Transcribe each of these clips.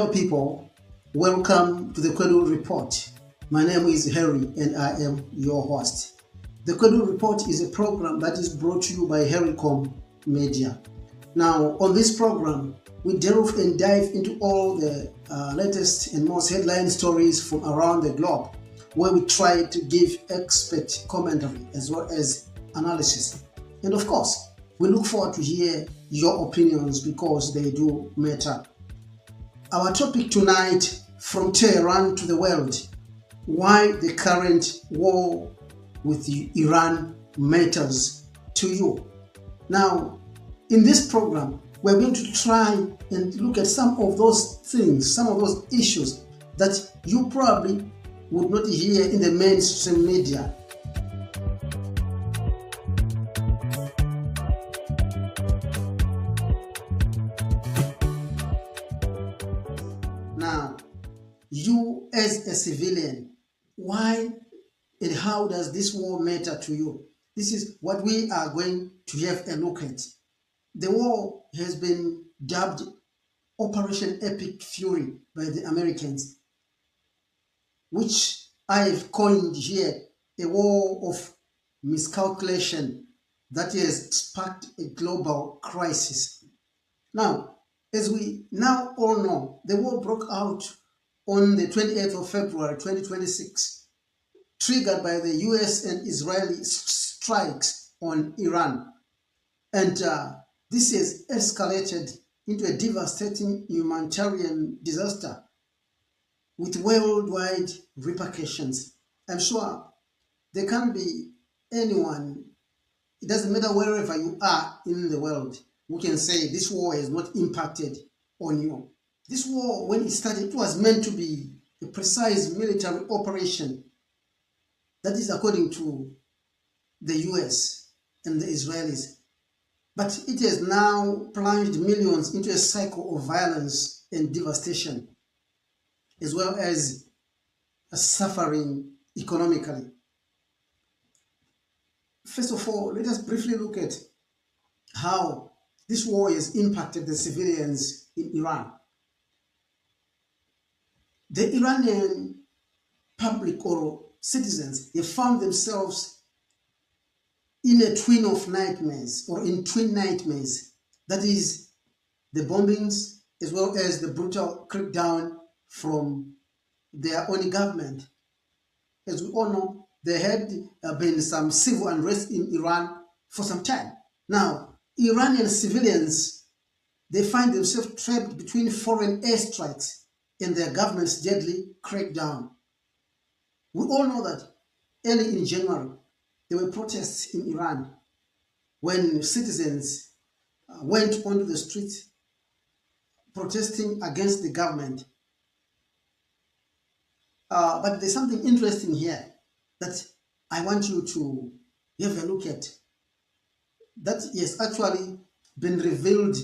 Hello people, welcome to the Kwedu Report. My name is Harry and I am your host. The Kwedu Report is a program that is brought to you by Harrycom Media. Now on this program, we delve and dive into all the latest and most headline stories from around the globe, where we try to give expert commentary as well as analysis. And of course, we look forward to hear your opinions because they do matter. Our topic tonight, from Tehran to the world: why the current war with Iran matters to you. Now, in this program, we're going to try and look at some of those things, some of those issues that you probably would not hear in the mainstream media. Now, you as a civilian, why and how does this war matter to you? This is what we are going to have a look at. The war has been dubbed Operation Epic Fury by the Americans, which I've coined here a war of miscalculation that has sparked a global crisis. Now, as we now all know, the war broke out on the 28th of February 2026, triggered by the US and Israeli strikes on Iran. And this has escalated into a devastating humanitarian disaster with worldwide repercussions. I'm sure there can't be anyone, it doesn't matter wherever you are in the world, who can say this war has not impacted on you. This war, when it started, it was meant to be a precise military operation. That is according to the US and the Israelis. But it has now plunged millions into a cycle of violence and devastation, as well as suffering economically. First of all, let us briefly look at how this war has impacted the civilians in Iran. The Iranian public or citizens, they found themselves in a twin of nightmares, or in twin nightmares. That is the bombings as well as the brutal crackdown from their own government. As we all know, there had been some civil unrest in Iran for some time. Now, Iranian civilians, they find themselves trapped between foreign airstrikes and their government's deadly crackdown. We all know that early in January, there were protests in Iran when citizens went onto the streets protesting against the government. But there's something interesting here that I want you to have a look at. That has actually been revealed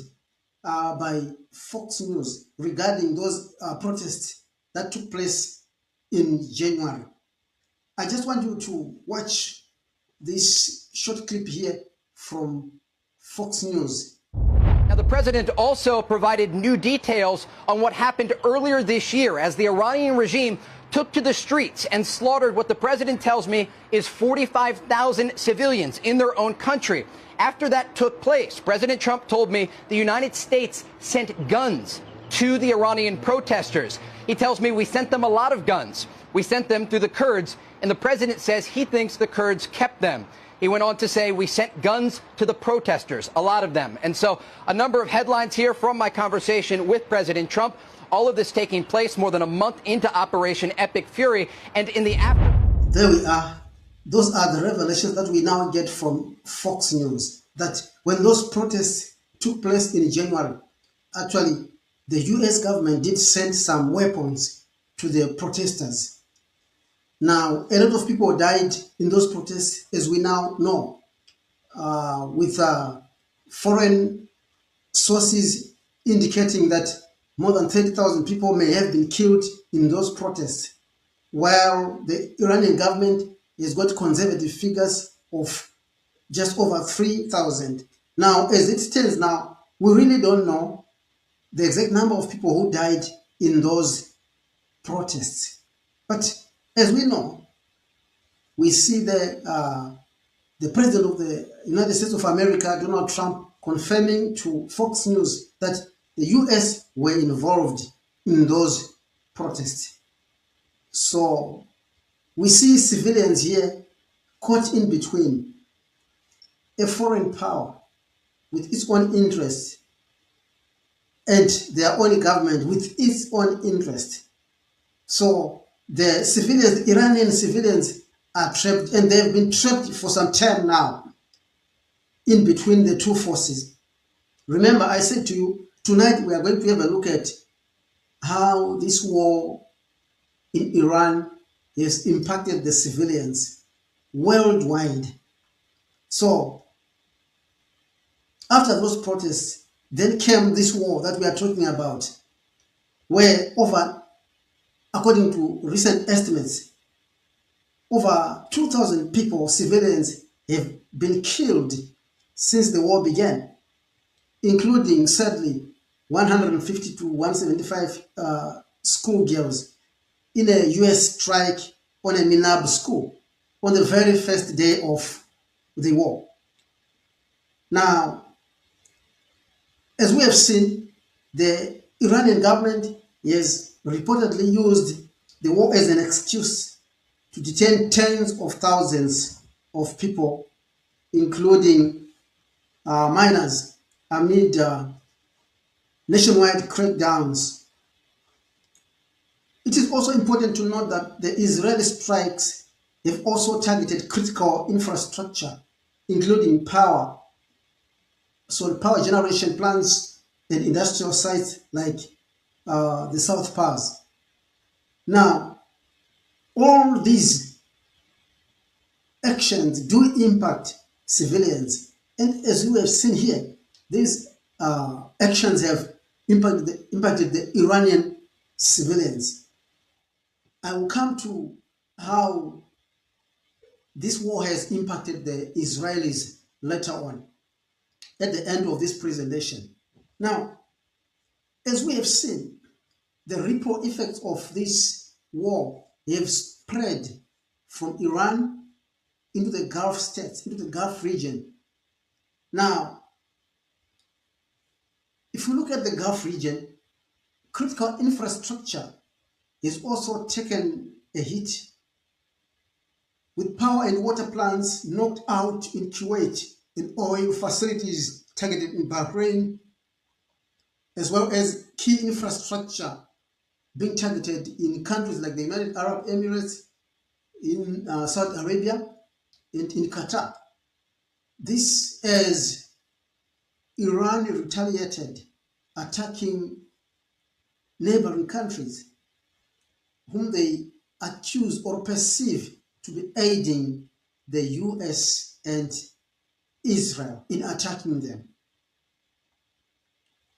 by Fox News regarding those protests that took place in January. I just want you to watch this short clip here from Fox News. Now, the president also provided new details on what happened earlier this year as the Iranian regime took to the streets and slaughtered what the president tells me is 45,000 civilians in their own country. After that took place, President Trump told me the United States sent guns to the Iranian protesters. He tells me we sent them a lot of guns. We sent them through the Kurds, and the president says he thinks the Kurds kept them. He went on to say we sent guns to the protesters, a lot of them. And so a number of headlines here from my conversation with President Trump. All of this taking place more than a month into Operation Epic Fury, and in the after. There we are. Those are the revelations that we now get from Fox News, that when those protests took place in January, actually the US government did send some weapons to the protesters. Now, a lot of people died in those protests, as we now know, with foreign sources indicating that more than 30,000 people may have been killed in those protests, while the Iranian government has got conservative figures of just over 3,000. Now, as it stands now, we really don't know the exact number of people who died in those protests. But as we know, we see the President of the United States of America, Donald Trump, confirming to Fox News that the US were involved in those protests. So we see civilians here caught in between a foreign power with its own interests and their own government with its own interest. So the civilians, the Iranian civilians, are trapped, and they've been trapped for some time now in between the two forces. Remember, I said to you, tonight we are going to have a look at how this war in Iran has impacted the civilians worldwide. So after those protests, then came this war that we are talking about, where according to recent estimates, over 2,000 people, civilians, have been killed since the war began, including, sadly, 150 to 175 schoolgirls in a US strike on a Minab school on the very first day of the war. Now, as we have seen, the Iranian government has reportedly used the war as an excuse to detain tens of thousands of people, including minors, amid nationwide crackdowns. It is also important to note that the Israeli strikes have also targeted critical infrastructure, including power, so power generation plants and industrial sites like the South Pars. Now, all these actions do impact civilians, and as we have seen here, these actions have impacted the Iranian civilians. I will come to how this war has impacted the Israelis later on at the end of this presentation. Now, as we have seen, the ripple effects of this war have spread from Iran into the Gulf states, into the Gulf region. Now, if we look at the Gulf region, critical infrastructure has also taken a hit, with power and water plants knocked out in Kuwait and oil facilities targeted in Bahrain, as well as key infrastructure being targeted in countries like the United Arab Emirates, in Saudi Arabia, and in Qatar. This as Iran retaliated, attacking neighboring countries whom they accuse or perceive to be aiding the US and Israel in attacking them.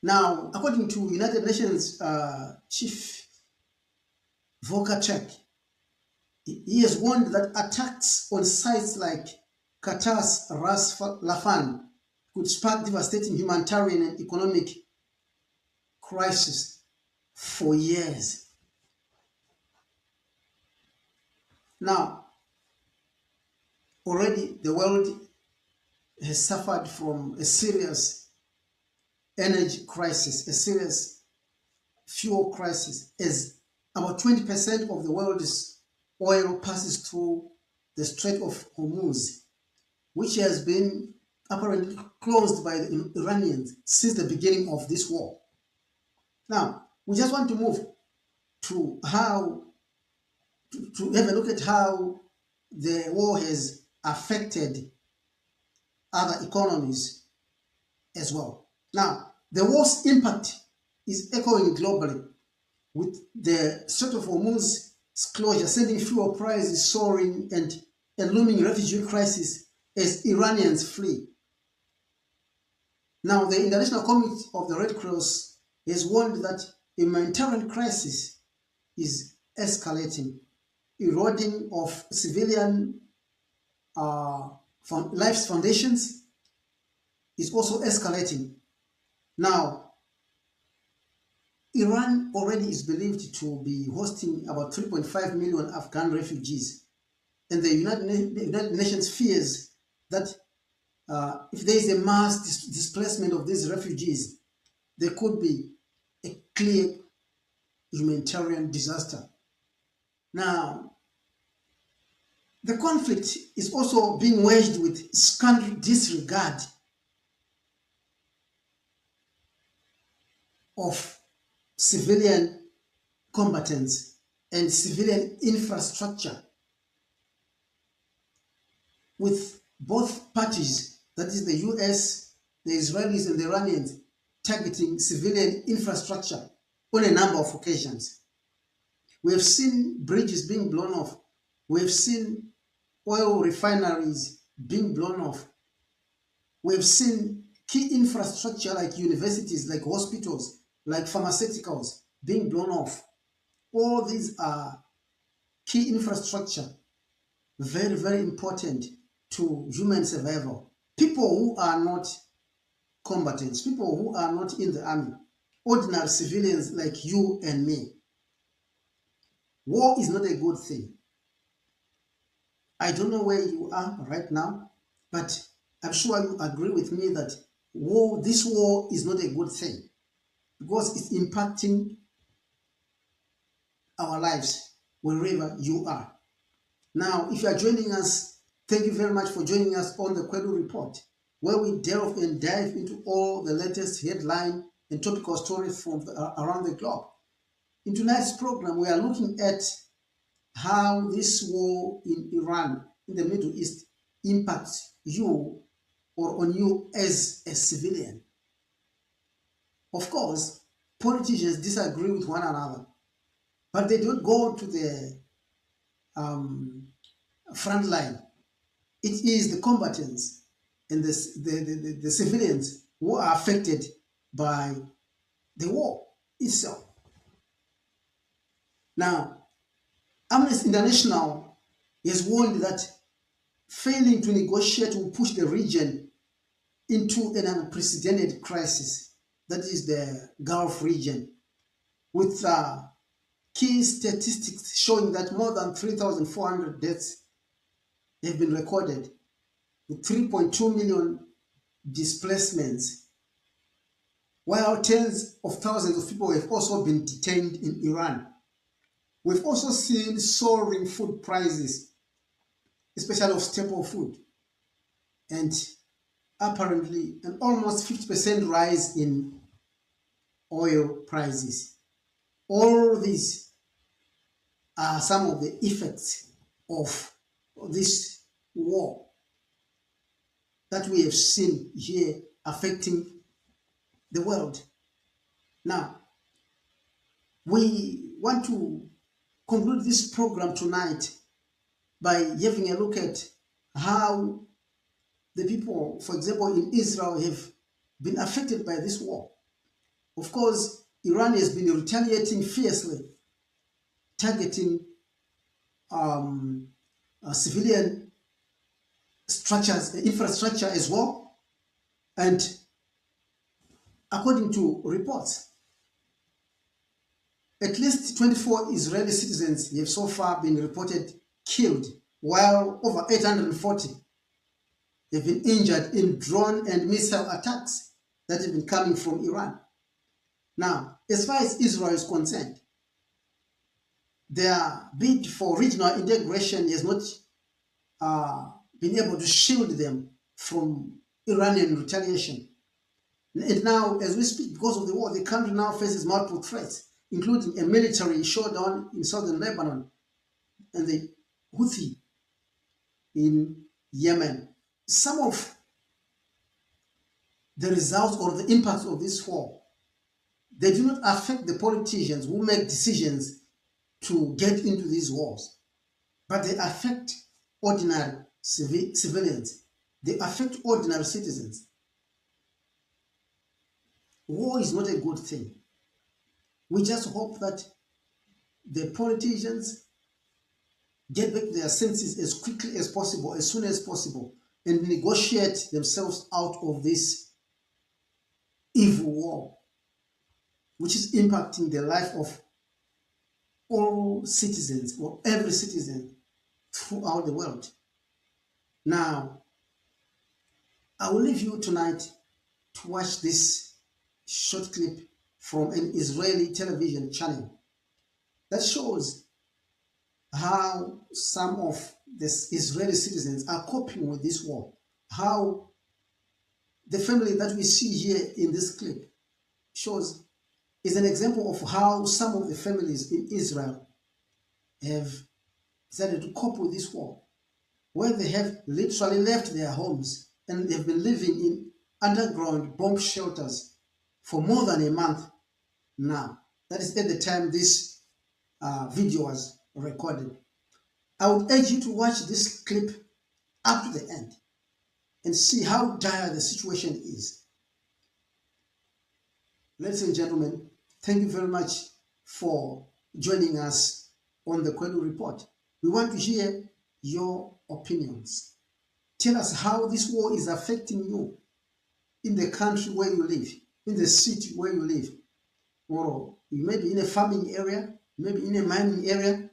Now, according to United Nations Chief Volker Turk, he has warned that attacks on sites like Qatar's Ras Laffan could spark devastating humanitarian and economic crisis for years. Now, already the world has suffered from a serious energy crisis, a serious fuel crisis, as about 20% of the world's oil passes through the Strait of Hormuz, which has been apparently closed by the Iranians since the beginning of this war. Now, we just want to move to how to have a look at how the war has affected other economies as well. Now, the war's impact is echoing globally, with the Strait of Hormuz's closure sending fuel prices soaring and a looming refugee crisis as Iranians flee. Now, the International Committee of the Red Cross has warned that a humanitarian crisis is escalating. Eroding of civilian life's foundations is also escalating. Now, Iran already is believed to be hosting about 3.5 million Afghan refugees. And the United Nations fears that if there is a mass displacement of these refugees, there could be a clear humanitarian disaster. Now, the conflict is also being waged with scant disregard of civilian combatants and civilian infrastructure, with both parties, that is the US, the Israelis and the Iranians, targeting civilian infrastructure on a number of occasions. We have seen bridges being blown off. We have seen oil refineries being blown off. We have seen key infrastructure like universities, like hospitals, like pharmaceuticals being blown off. All these are key infrastructure, very, very important to human survival. People who are not combatants, people who are not in the army, ordinary civilians like you and me. War is not a good thing. I don't know where you are right now, but I'm sure you agree with me that this war is not a good thing because it's impacting our lives wherever you are. Now, if you are joining us, thank you very much for joining us on the Kwedu Report, where we delve and dive into all the latest headline and topical stories from around the globe. In tonight's program, we are looking at how this war in Iran, in the Middle East, impacts you or on you as a civilian. Of course, politicians disagree with one another, but they don't go to the front line. It is the combatants and the civilians who are affected by the war itself. Now, Amnesty International has warned that failing to negotiate will push the region into an unprecedented crisis, that is the Gulf region, with key statistics showing that more than 3,400 deaths have been recorded, with 3.2 million displacements, while tens of thousands of people have also been detained in Iran. We've also seen soaring food prices, especially of staple food, and apparently an almost 50% rise in oil prices. All these are some of the effects of this war that we have seen here affecting the world. Now, we want to conclude this program tonight by having a look at how the people, for example, in Israel have been affected by this war. Of course, Iran has been retaliating fiercely, targeting civilian structures, infrastructure as well. And according to reports, at least 24 Israeli citizens have so far been reported killed, while over 840 have been injured in drone and missile attacks that have been coming from Iran. Now, as far as Israel is concerned, their bid for regional integration has not been able to shield them from Iranian retaliation. And now, as we speak, because of the war, the country now faces multiple threats, including a military showdown in southern Lebanon and the Houthi in Yemen. Some of the results or the impacts of this war, they do not affect the politicians who make decisions to get into these wars, but they affect ordinary civilians. They affect ordinary citizens. War is not a good thing. We just hope that the politicians get back their senses as quickly as possible, as soon as possible, and negotiate themselves out of this evil war. which is impacting the life of all citizens or every citizen throughout the world. Now, I will leave you tonight to watch this short clip from an Israeli television channel that shows how some of the Israeli citizens are coping with this war. How the family that we see here in this clip is an example of how some of the families in Israel have decided to cope with this war, where they have literally left their homes and they've been living in underground bomb shelters for more than a month now. That is at the time this video was recorded. I would urge you to watch this clip up to the end and see how dire the situation is. Ladies and gentlemen, thank you very much for joining us on the Kwedu Report. We want to hear your opinions. Tell us how this war is affecting you in the country where you live, in the city where you live. Or you may be in a farming area, maybe in a mining area.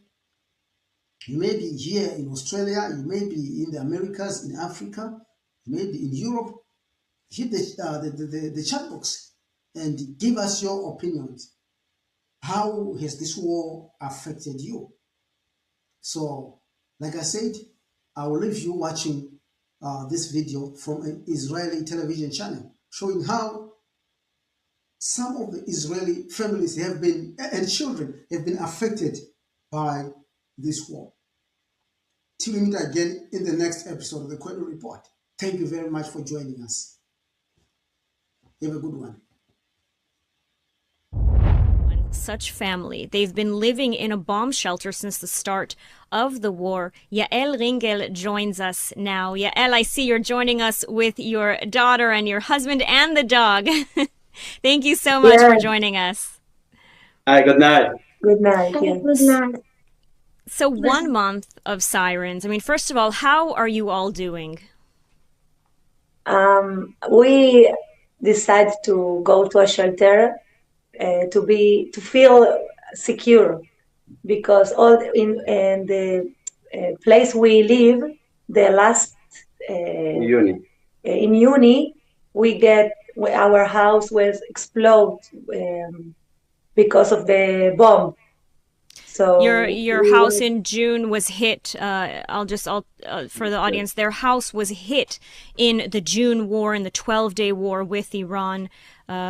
You may be here in Australia, you may be in the Americas, in Africa, you may be in Europe. Hit the chat box and give us your opinions. How has this war affected you? So, like I said, I will leave you watching this video from an Israeli television channel showing how some of the Israeli families have been, and children have been affected by this war. Till we meet again in the next episode of the Kwedu Report. Thank you very much for joining us. Have a good one. Such family. They've been living in a bomb shelter since the start of the war. Yael Ringel joins us now. Yael, I see you're joining us with your daughter and your husband and the dog. Thank you so much for joining us. Hi, good night. Good night. Yes. Good night. So 1 month of sirens. I mean, first of all, how are you all doing? We decided to go to a shelter to feel secure, because all in the place we live, the last in Uni, our house was exploded because of the bomb. So your house in June was hit. I'll for the audience, their house was hit in the June war, in the 12-day war with Iran.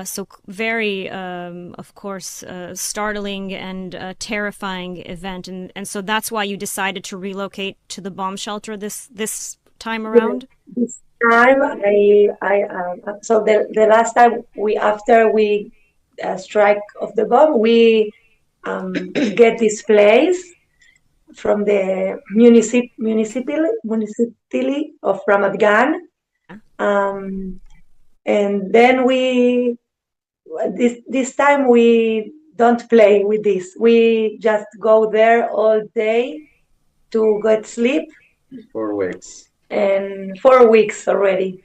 So very, of course, startling and terrifying event, and so that's why you decided to relocate to the bomb shelter this time around. This time, so the last time after we strike of the bomb, we get this place from the municipality of Ramat Gan, and then this time we don't play with this. We just go there all day to get sleep. 4 weeks. And 4 weeks already.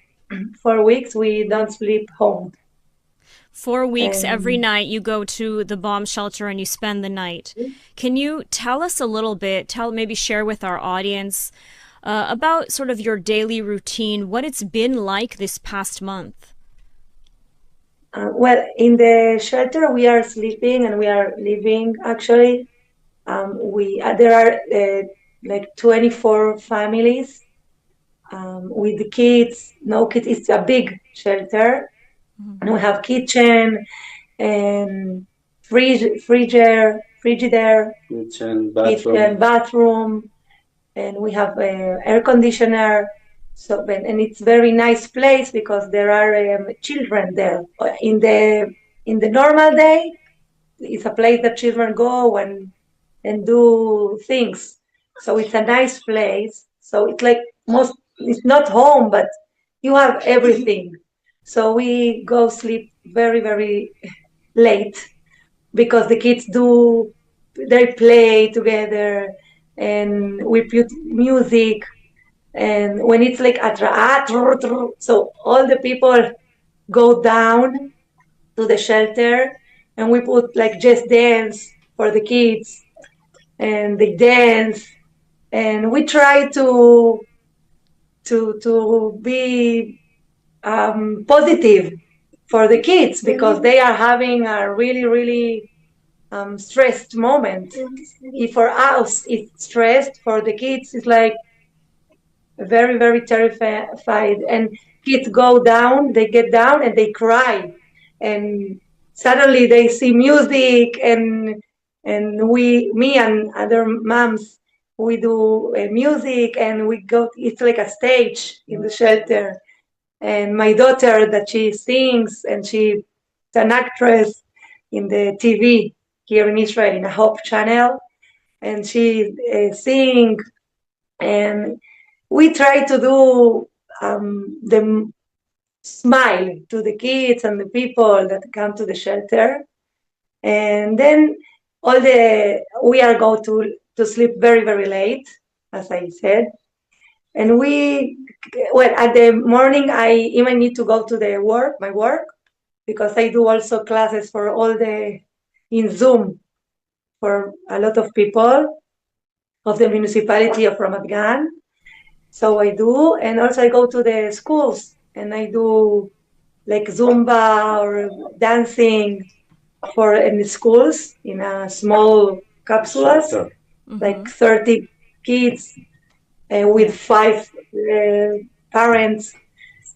4 weeks we don't sleep home. 4 weeks, every night you go to the bomb shelter and you spend the night. Can you tell us a little bit, maybe share with our audience about sort of your daily routine, what it's been like this past month? Well, in the shelter we are sleeping and we are living, actually. There are like 24 families with the kids, no kids. It's a big shelter. And we have kitchen and frigidaire, kitchen, bathroom, and we have air conditioner. So, and it's very nice place because there are children there. In the normal day, it's a place that children go and do things. So it's a nice place. So it's like it's not home, but you have everything. So we go sleep very, very late because the kids they play together and we put music. And when it's like so all the people go down to the shelter and we put like just dance for the kids, and they dance, and we try to be positive for the kids, because they are having a really stressed moment. If for us it's stressed, for the kids it's like very terrified, and kids they get down and they cry, and suddenly they see music, and me and other moms, we do music, and we go, it's like a stage in the shelter. And my daughter, that she sings, and she's an actress in the TV here in Israel, in a Hope channel, and she sing, and we try to do the smile to the kids and the people that come to the shelter. And then we are go to sleep very late, as I said. And at the morning, I even need to go to my work, because I do also classes for in Zoom for a lot of people of the municipality of Ramat Gan. So I do, and also I go to the schools, and I do like Zumba or dancing in the schools in a small capsulas, like 30 kids with 5 parents.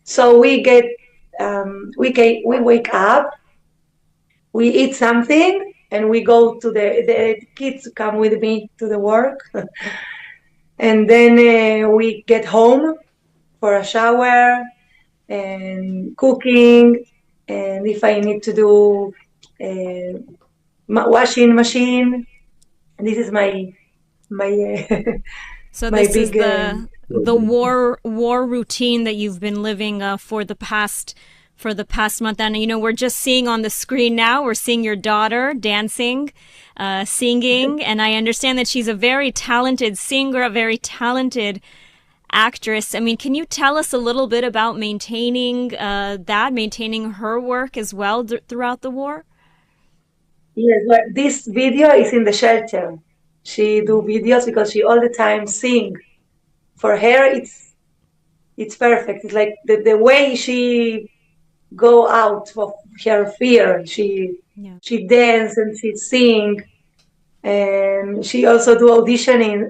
So we wake up, we eat something, and we go to the kids come with me to the work. And then we get home for a shower and cooking, and if I need to do washing machine, this is my So my this is big the war routine that you've been living for the past month. And we're just seeing on the screen now, we're seeing your daughter dancing, singing, and I understand that she's a very talented singer, a very talented actress. I mean, can you tell us a little bit about maintaining her work as well throughout the war? Yes, well, this video is in the shelter. She do videos because she all the time sing. For her, it's perfect. It's like the way she go out of her fear. She dance and she sing, and she also do auditions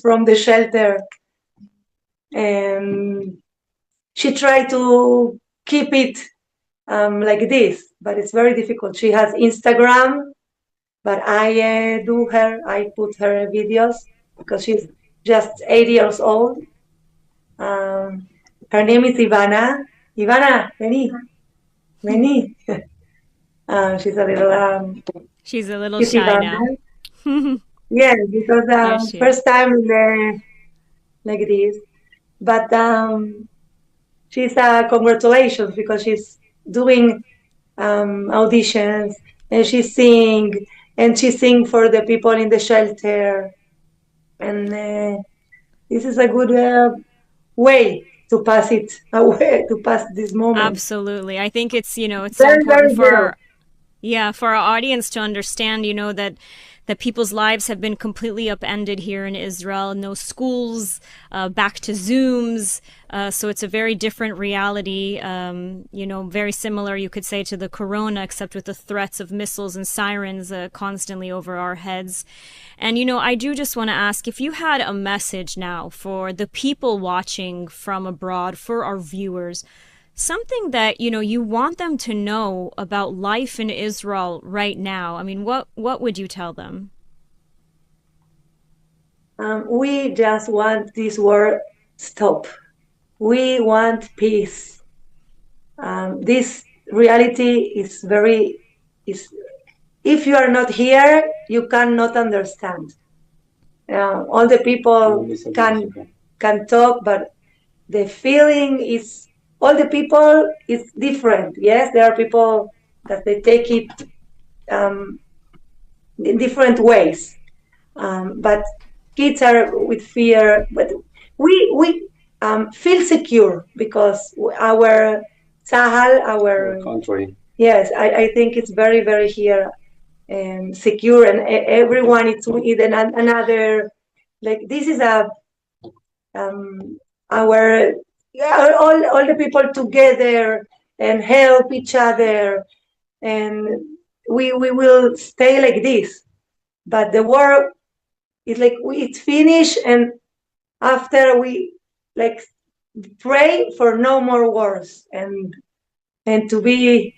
from the shelter, and she try to keep it like this, but it's very difficult. She has Instagram, but I put her videos because she's just 8 years old. Her name is Ivana. Ivana, vení. She's a little shy Ivana. now. Yeah, because first time like this, but she's congratulations, because she's doing auditions, and she sing for the people in the shelter, and this is a good way to pass this moment. Absolutely. I think it's it's so important for our audience to understand that people's lives have been completely upended here in Israel. No schools, back to Zooms. So it's a very different reality, very similar, you could say, to the corona, except with the threats of missiles and sirens constantly over our heads. And, I do just want to ask if you had a message now for the people watching from abroad, for our viewers, something that, you want them to know about life in Israel right now. I mean, what would you tell them? We just want this war stop. We want peace. This reality is if you are not here, you cannot understand. All the people can talk, but the feeling is, all the people is different. Yes, there are people that they take it in different ways. But kids are with fear, but we feel secure because our Tzahal, our Yes, I think it's very, very here secure, and everyone is with another. Like this is a our yeah, all the people together and help each other, and we will stay like this. But the war is like it's finished, and after we like pray for no more wars and to be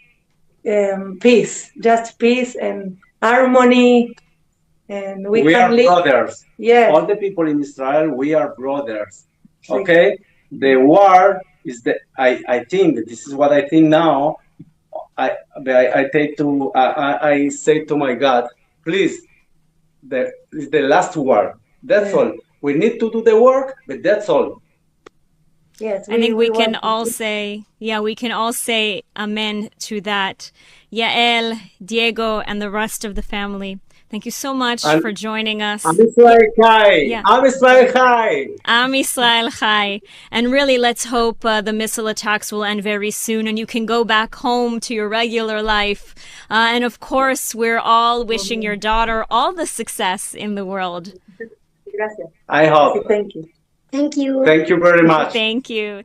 peace, just peace and harmony, and we We can are live. brothers. Yes, All the people in Israel, we are brothers. Okay? The war is I think this is what I think now. I take to I say to my God, please, it's the last war. That's all. We need to do the work, but that's all. yes. I think we can want all to- say, yeah, we can all say amen to that. Yael, Diego, and the rest of the family, thank you so much And for joining us. Am Israel Chai! Yeah. Am Israel Chai! Am Yisrael Chai. And really, let's hope the missile attacks will end very soon and you can go back home to your regular life. And of course, we're all wishing your daughter all the success in the world. Gracias. I hope. Thank you. Thank you. Thank you very much. Thank you.